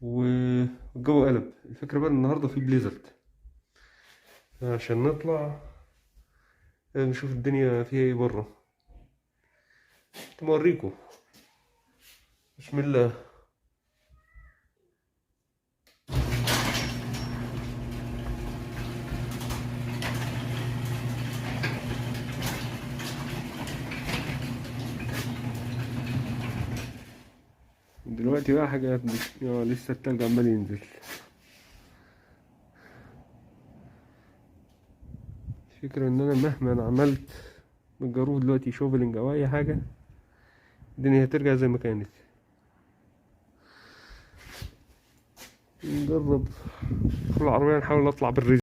والجو قلب. الفكرة بقى النهاردة في بليزرد، عشان نطلع نشوف الدنيا فيها ايه برا. موريكم. بسم الله. دلوقتي بقى حاجة لسه التلج عمال ينزل. الفكرة ان انا مهما عملت بالجاروف دلوقتي شوفلنج او اي حاجة، الدنيا هترجع زي ما كانت. نجرب ندخل العربية نحاول نطلع بالرجل.